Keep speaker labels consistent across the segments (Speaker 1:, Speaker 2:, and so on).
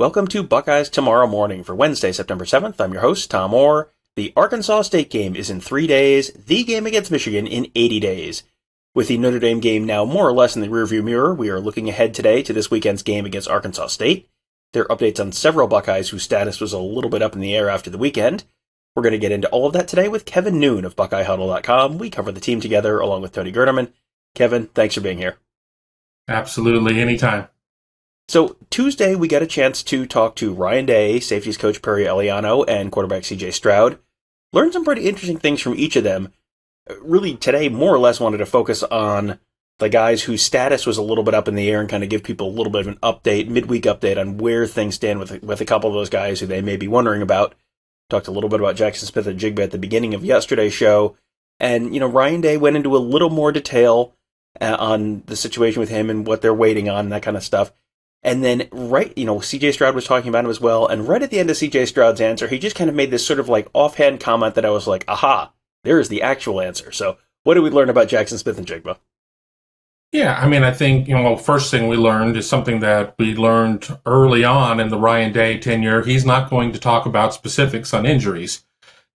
Speaker 1: Welcome to Buckeyes Tomorrow Morning for Wednesday, September 7th. I'm your host, Tom Orr. The Arkansas State game is in 3 days, the game against Michigan in 80 days. With the Notre Dame game now more or less in the rearview mirror, we are looking ahead today to this weekend's game against Arkansas State. There are updates on several Buckeyes whose status was a little bit up in the air after the weekend. We're going to get into all of that today with Kevin Noon of BuckeyeHuddle.com. We cover the team together along with Tony Gerderman. Kevin, thanks for being here.
Speaker 2: Absolutely, anytime.
Speaker 1: So Tuesday, we got a chance to talk to Ryan Day, safeties coach Perry Eliano, and quarterback CJ Stroud. Learned some pretty interesting things from each of them. Really, today, more or less wanted to focus on the guys whose status was a little bit up in the air and kind of give people a little bit of an update, midweek update on where things stand with a couple of those guys who they may be wondering about. Talked a little bit about Jaxon Smith-Njigba at the beginning of yesterday's show. And, Ryan Day went into a little more detail on the situation with him and what they're waiting on and that kind of stuff. And then, CJ Stroud was talking about him as well, and right at the end of CJ Stroud's answer, he just kind of made this sort of like offhand comment that I was like, aha, there is the actual answer. So, what did we learn about Jaxon Smith-Njigba?
Speaker 2: Yeah, I think, first thing we learned is something that we learned early on in the Ryan Day tenure. He's not going to talk about specifics on injuries.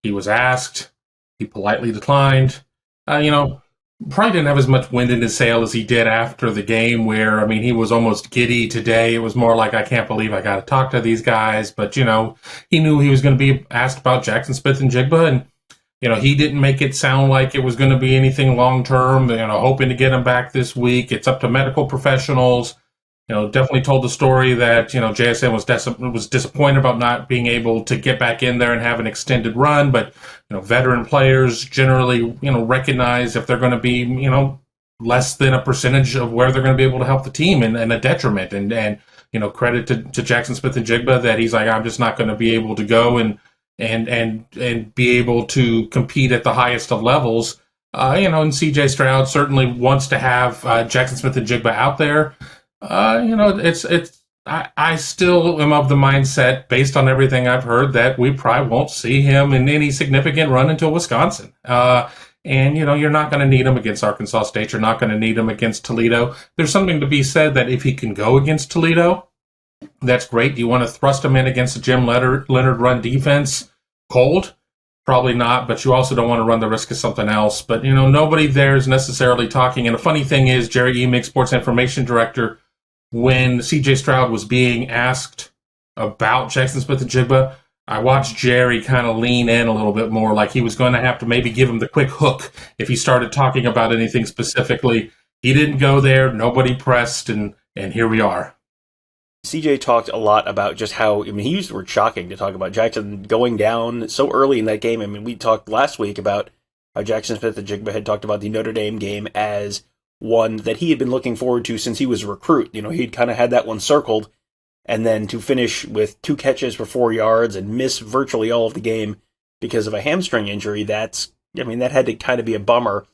Speaker 2: He was asked, he politely declined. Probably didn't have as much wind in his sail as he did after the game where, he was almost giddy today. It was more like, I can't believe I got to talk to these guys. But, he knew he was going to be asked about Jaxon Smith-Njigba. And, he didn't make it sound like it was going to be anything long-term, hoping to get him back this week. It's up to medical professionals. Definitely told the story that, JSN was disappointed about not being able to get back in there and have an extended run. But, veteran players generally, recognize if they're going to be, less than a percentage of where they're going to be able to help the team and a detriment. And credit to Jaxon Smith-Njigba that he's like, I'm just not going to be able to go and be able to compete at the highest of levels. And CJ Stroud certainly wants to have Jaxon Smith-Njigba out there. I still am of the mindset, based on everything I've heard, that we probably won't see him in any significant run until Wisconsin. And you're not going to need him against Arkansas State. You're not going to need him against Toledo. There's something to be said that if he can go against Toledo, that's great. Do you want to thrust him in against the Jim Leonard run defense cold? Probably not, but you also don't want to run the risk of something else. But, nobody there is necessarily talking. And the funny thing is, Jerry Emig, sports information director, when CJ Stroud was being asked about Jaxon Smith-Njigba, I watched Jerry kind of lean in a little bit more, like he was going to have to maybe give him the quick hook if he started talking about anything specifically. He didn't go there, nobody pressed, and here we are.
Speaker 1: CJ talked a lot about just how, he used the word shocking to talk about Jaxon going down so early in that game. We talked last week about how Jaxon Smith-Njigba had talked about the Notre Dame game as one that he had been looking forward to since he was a recruit. He'd kind of had that one circled, and then to finish with 2 catches for 4 yards and miss virtually all of the game because of a hamstring injury, that had to kind of be a bummer.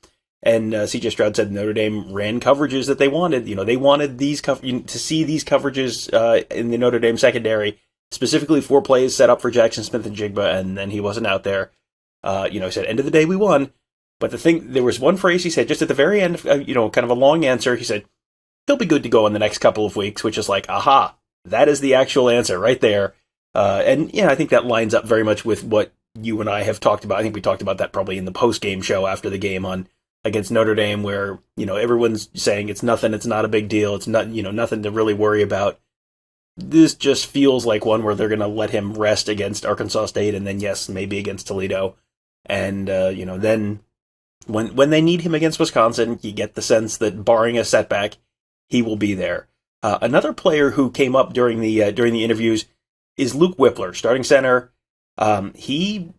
Speaker 1: And CJ Stroud said Notre Dame ran coverages that they wanted. They wanted to see these coverages in the Notre Dame secondary, specifically 4 plays set up for Jaxon Smith-Njigba, and then he wasn't out there. He said, end of the day, we won. But there was one phrase he said just at the very end, kind of a long answer. He said, he'll be good to go in the next couple of weeks, which is like, aha, that is the actual answer right there. I think that lines up very much with what you and I have talked about. I think we talked about that probably in the post-game show after the game against Notre Dame, where, everyone's saying it's nothing, it's not a big deal, it's not, nothing to really worry about. This just feels like one where they're going to let him rest against Arkansas State, and then, yes, maybe against Toledo. And, then when they need him against Wisconsin, you get the sense that barring a setback, he will be there. Another player who came up during the interviews is Luke Wypler, starting center. He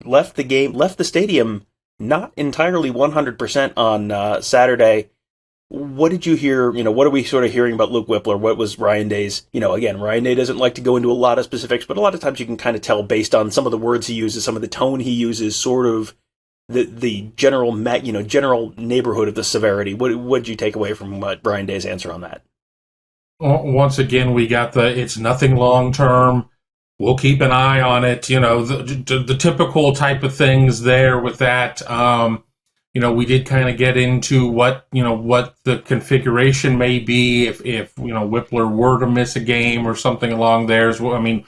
Speaker 1: left the stadium not entirely 100% on Saturday. What did you hear? What are we sort of hearing about Luke Wypler? What was Ryan Day's? Again, Ryan Day doesn't like to go into a lot of specifics, but a lot of times you can kind of tell based on some of the words he uses, some of the tone he uses, sort of the general neighborhood of the severity. What did you take away from Ryan Day's answer on that?
Speaker 2: Once again, we got it's nothing long term. We'll keep an eye on it. The typical type of things there with that. we did kind of get into what the configuration may be if Wypler were to miss a game or something along there. I mean,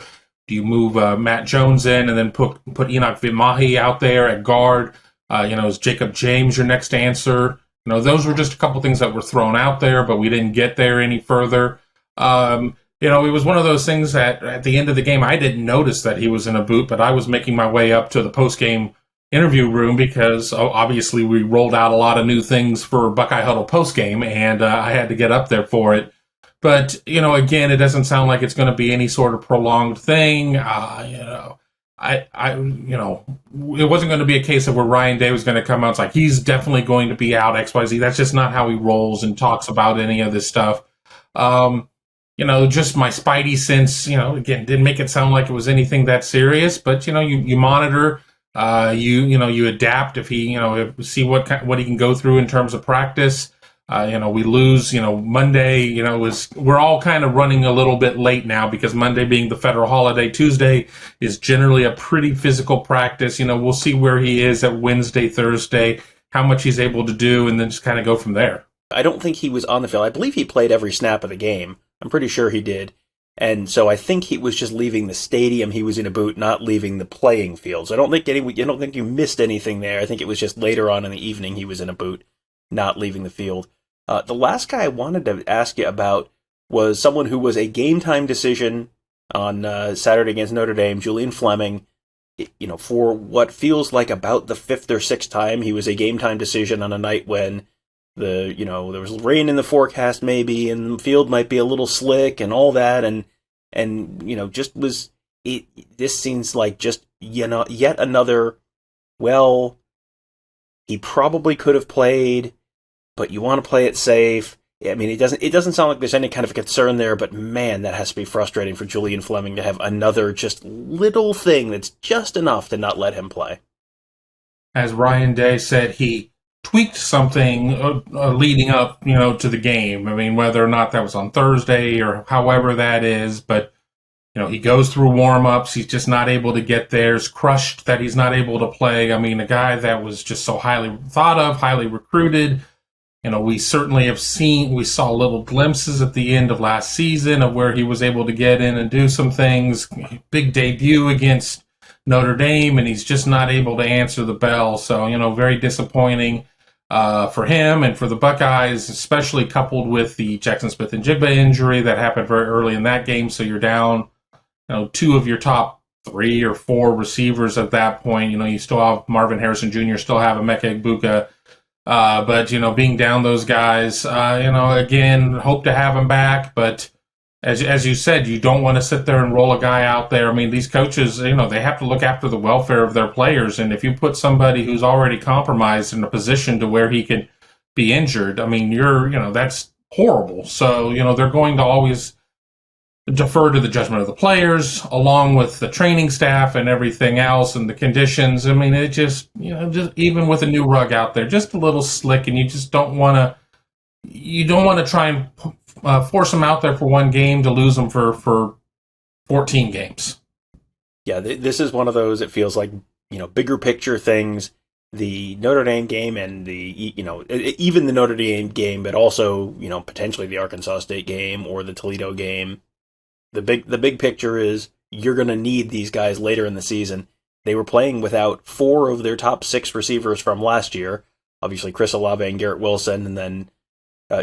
Speaker 2: do you move Matt Jones in and then put Enoch Vimahi out there at guard? Is Jacob James your next answer? Those were just a couple things that were thrown out there, but we didn't get there any further. It was one of those things that at the end of the game, I didn't notice that he was in a boot, but I was making my way up to the post-game interview room because obviously we rolled out a lot of new things for Buckeye Huddle postgame, and I had to get up there for it. But, again, it doesn't sound like it's going to be any sort of prolonged thing. It wasn't going to be a case of where Ryan Day was going to come out. It's like, he's definitely going to be out, XYZ. That's just not how he rolls and talks about any of this stuff. Just my spidey sense, again, didn't make it sound like it was anything that serious, but, you monitor, you adapt if he, see what he can go through in terms of practice. We lose, Monday, we're all kind of running a little bit late now because Monday being the federal holiday, Tuesday is generally a pretty physical practice. We'll see where he is at Wednesday, Thursday, how much he's able to do, and then just kind of go from there.
Speaker 1: I don't think he was on the field. I believe he played every snap of the game. I'm pretty sure he did. And so I think he was just leaving the stadium. He was in a boot, not leaving the playing field. So I don't think you missed anything there. I think it was just later on in the evening he was in a boot, not leaving the field. The last guy I wanted to ask you about was someone who was a game-time decision on Saturday against Notre Dame, Julian Fleming. For what feels like about the fifth or sixth time, he was a game-time decision on a night when there was rain in the forecast maybe, and the field might be a little slick and all that, this seems like just, yet another, well, he probably could have played, but you want to play it safe. I mean, it doesn't sound like there's any kind of concern there, but man, that has to be frustrating for Julian Fleming to have another just little thing that's just enough to not let him play.
Speaker 2: As Ryan Day said, he tweaked something leading up, to the game. I mean, whether or not that was on Thursday or however that is, but, he goes through warm-ups. He's just not able to get there. He's crushed that he's not able to play. I mean, a guy that was just so highly thought of, highly recruited. We certainly we saw little glimpses at the end of last season of where he was able to get in and do some things. Big debut against Notre Dame, and he's just not able to answer the bell. So, very disappointing for him and for the Buckeyes, especially coupled with the Jaxon Smith-Njigba injury that happened very early in that game. So you're down, two of your top 3 or 4 receivers at that point. You still have Marvin Harrison Jr., still have Emeka Egbuka. But, being down those guys, again, hope to have him back. But as you said, you don't want to sit there and roll a guy out there. I mean, these coaches, they have to look after the welfare of their players. And if you put somebody who's already compromised in a position to where he can be injured, I mean, that's horrible. So, they're going to always defer to the judgment of the players, along with the training staff and everything else and the conditions. I mean, it just even with a new rug out there, just a little slick, and you just don't want to try and force them out there for one game to lose them for 14 games.
Speaker 1: Yeah, this is one of those, it feels like, bigger picture things. The Notre Dame game and even the Notre Dame game, but also, potentially the Arkansas State game or the Toledo game. The big picture is you're going to need these guys later in the season. They were playing without 4 of their top 6 receivers from last year. Obviously, Chris Olave and Garrett Wilson, and then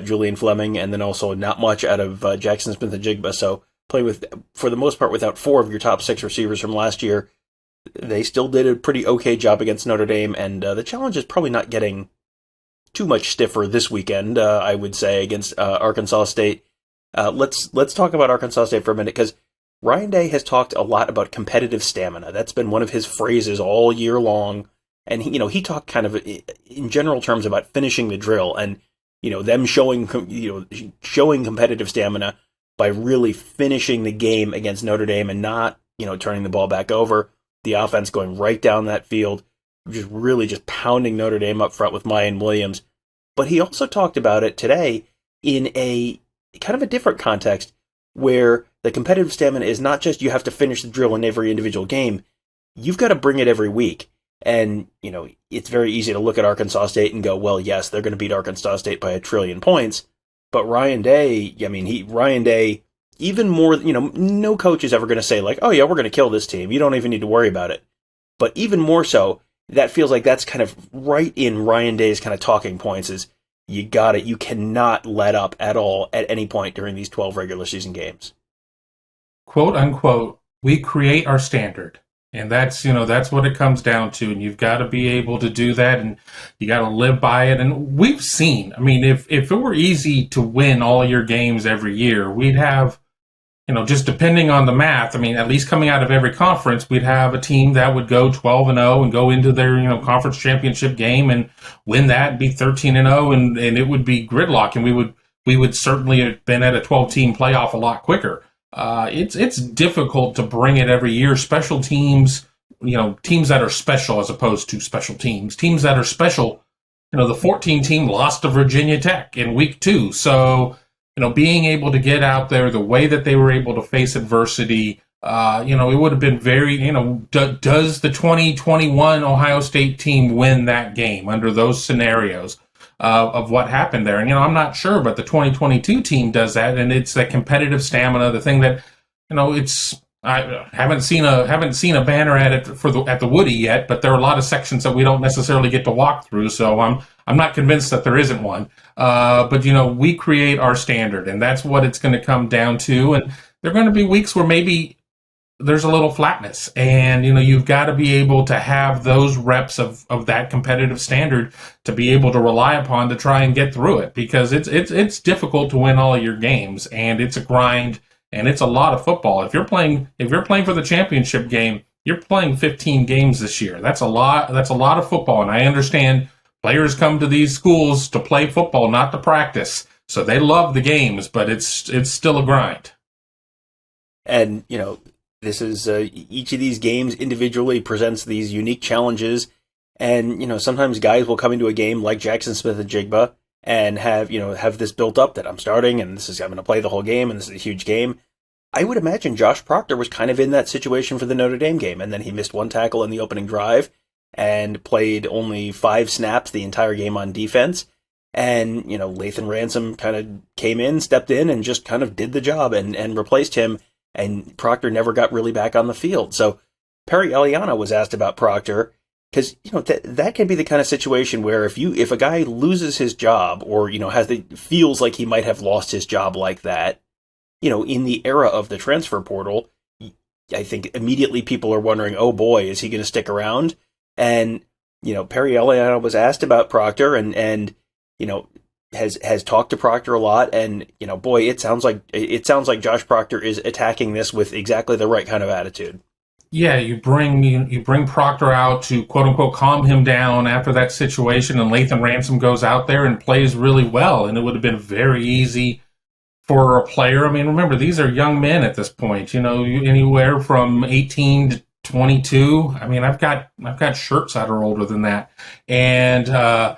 Speaker 1: Julian Fleming, and then also not much out of Jaxon Smith-Njigba. So play with, for the most part, without 4 of your top 6 receivers from last year. They still did a pretty okay job against Notre Dame, and the challenge is probably not getting too much stiffer this weekend, I would say, against Arkansas State. Let's talk about Arkansas State for a minute, because Ryan Day has talked a lot about competitive stamina. That's been one of his phrases all year long. And he talked kind of in general terms about finishing the drill and, them showing competitive stamina by really finishing the game against Notre Dame and not, turning the ball back over. The offense going right down that field, just pounding Notre Dame up front with Mayan Williams. But he also talked about it today in a kind of a different context, where the competitive stamina is not just you have to finish the drill in every individual game. You've got to bring it every week. And, it's very easy to look at Arkansas State and go, well, yes, they're going to beat Arkansas State by 1 trillion points. But Ryan Day, Ryan Day, even more, no coach is ever going to say, like, oh, yeah, we're going to kill this team. You don't even need to worry about it. But even more so, that feels like that's kind of right in Ryan Day's kind of talking points is you cannot let up at all at any point during these 12 regular season games.
Speaker 2: Quote unquote, we create our standard. And that's what it comes down to. And you've got to be able to do that, and you got to live by it. And we've seen, if it were easy to win all your games every year, we'd have, just depending on the math, at least coming out of every conference, we'd have a team that would go 12-0 and go into their, conference championship game and win that and be 13-0, and it would be gridlock, and we would certainly have been at a 12-team playoff a lot quicker. It's difficult to bring it every year. Special teams, teams that are special as opposed to special teams. Teams that are special, the 14 team lost to Virginia Tech in week 2. So, being able to get out there the way that they were able to face adversity, it would have been very, does the 2021 Ohio State team win that game under those scenarios? Of what happened there. And, I'm not sure, but the 2022 team does that, and it's that competitive stamina, the thing that, I haven't seen a banner at it at the Woody yet, but there are a lot of sections that we don't necessarily get to walk through, so I'm not convinced that there isn't one. But, we create our standard, and that's what it's going to come down to, and there are going to be weeks where maybe there's a little flatness, and you've got to be able to have those reps of that competitive standard to be able to rely upon to try and get through it, because it's difficult to win all of your games, and it's a grind, and it's a lot of football. If you're playing for the championship game, you're playing 15 games this year. That's a lot of football, and I understand players come to these schools to play football, not to practice, so they love the games, but it's still a grind.
Speaker 1: And this is each of these games individually presents these unique challenges, and sometimes guys will come into a game like Jaxon Smith-Njigba and have this built up that I'm starting and I'm going to play the whole game and this is a huge game. I would imagine Josh Proctor was kind of in that situation for the Notre Dame game, and then he missed one tackle in the opening drive and played only 5 snaps the entire game on defense. And Lathan Ransom kind of stepped in and just kind of did the job and replaced him. And Proctor never got really back on the field. So Perry Eliano was asked about Proctor because that can be the kind of situation where if a guy loses his job or feels like he might have lost his job like that, in the era of the transfer portal, I think immediately people are wondering, oh boy, is he going to stick around? And Perry Eliano was asked about Proctor and has talked to Proctor a lot, and boy, it sounds like Josh Proctor is attacking this with exactly the right kind of attitude.
Speaker 2: Yeah, you bring Proctor out to quote unquote calm him down after that situation, and Lathan Ransom goes out there and plays really well, and it would have been very easy for a player. Remember, these are young men at this point. Anywhere from 18 to 22. I've got shirts that are older than that, and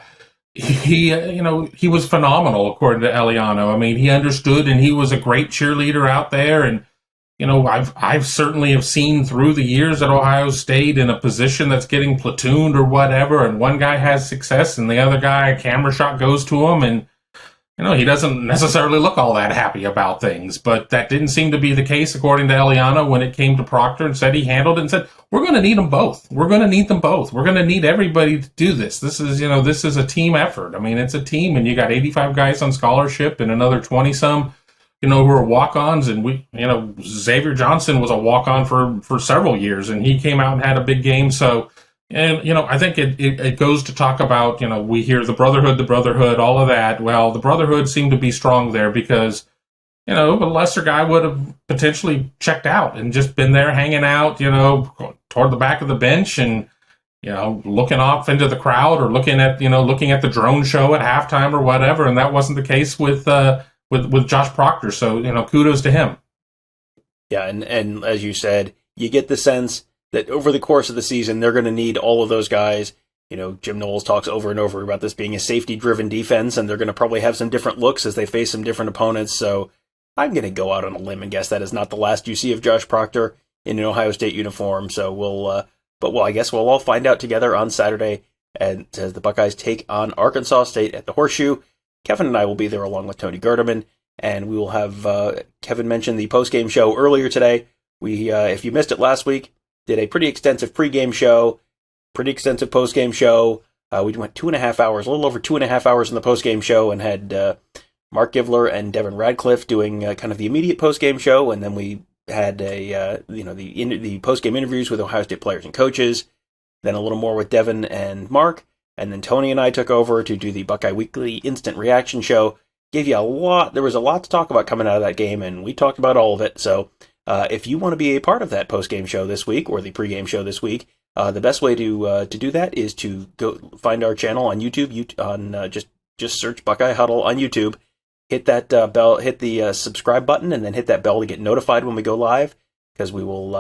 Speaker 2: he was phenomenal according to Eliano. He understood, and he was a great cheerleader out there. And I've certainly have seen through the years at Ohio State in a position that's getting platooned or whatever, and one guy has success, and the other guy, a camera shot goes to him, and he doesn't necessarily look all that happy about things. But that didn't seem to be the case according to Eliano when it came to Proctor, and said he handled it and said, we're going to need them both. We're going to need them both. We're going to need everybody to do this. This is a team effort. It's a team, and you got 85 guys on scholarship and another 20-some, who are walk-ons. And Xavier Johnson was a walk-on for several years, and he came out and had a big game. So, I think it goes to talk about, we hear the brotherhood, all of that. Well, the brotherhood seemed to be strong there because, a lesser guy would have potentially checked out and just been there hanging out, toward the back of the bench and, looking off into the crowd or looking at the drone show at halftime or whatever. And that wasn't the case with Josh Proctor. So, kudos to him.
Speaker 1: Yeah. And as you said, you get the sense that over the course of the season, they're going to need all of those guys. Jim Knowles talks over and over about this being a safety-driven defense, and they're going to probably have some different looks as they face some different opponents. So I'm going to go out on a limb and guess that is not the last you see of Josh Proctor in an Ohio State uniform. So But well, I guess we'll all find out together on Saturday as the Buckeyes take on Arkansas State at the Horseshoe. Kevin and I will be there along with Tony Gerderman, and we will have Kevin mention the postgame show earlier today. We, if you missed it last week, did a pretty extensive pregame show, pretty extensive postgame show. We went 2.5 hours, a little over 2.5 hours in the postgame show, and had Mark Givler and Devin Radcliffe doing kind of the immediate postgame show, and then we had the postgame interviews with Ohio State players and coaches, then a little more with Devin and Mark, and then Tony and I took over to do the Buckeye Weekly Instant Reaction Show. Gave you a lot. There was a lot to talk about coming out of that game, and we talked about all of it. So if you want to be a part of that postgame show this week or the pregame show this week, the best way to do that is to go find our channel on YouTube. Just search Buckeye Huddle on YouTube. Hit that bell, hit the subscribe button, and then hit that bell to get notified when we go live. Because we will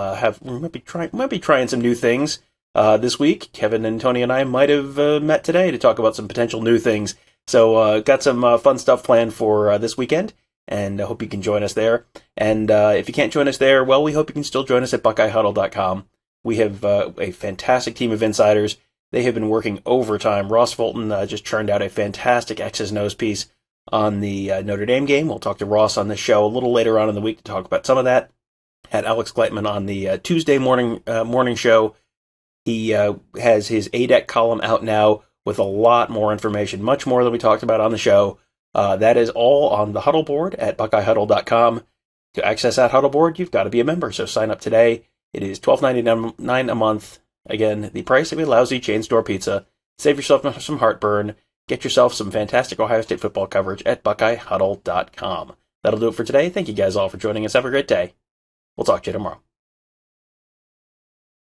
Speaker 1: we might be trying some new things this week. Kevin and Tony and I might have met today to talk about some potential new things. So got some fun stuff planned for this weekend, and I hope you can join us there. And if you can't join us there, well, we hope you can still join us at BuckeyeHuddle.com. We have a fantastic team of insiders. They have been working overtime. Ross Fulton just churned out a fantastic X's and O's piece on the Notre Dame game. We'll talk to Ross on the show a little later on in the week to talk about some of that. Had Alex Gleitman on the Tuesday morning show. He has his ADEC column out now with a lot more information, much more than we talked about on the show. That is all on the Huddle board at BuckeyeHuddle.com. To access that Huddle board, you've got to be a member, so sign up today. It is $12.99 a month. Again, the price of a lousy chain store pizza. Save yourself some heartburn. Get yourself some fantastic Ohio State football coverage at BuckeyeHuddle.com. That'll do it for today. Thank you guys all for joining us. Have a great day. We'll talk to you tomorrow.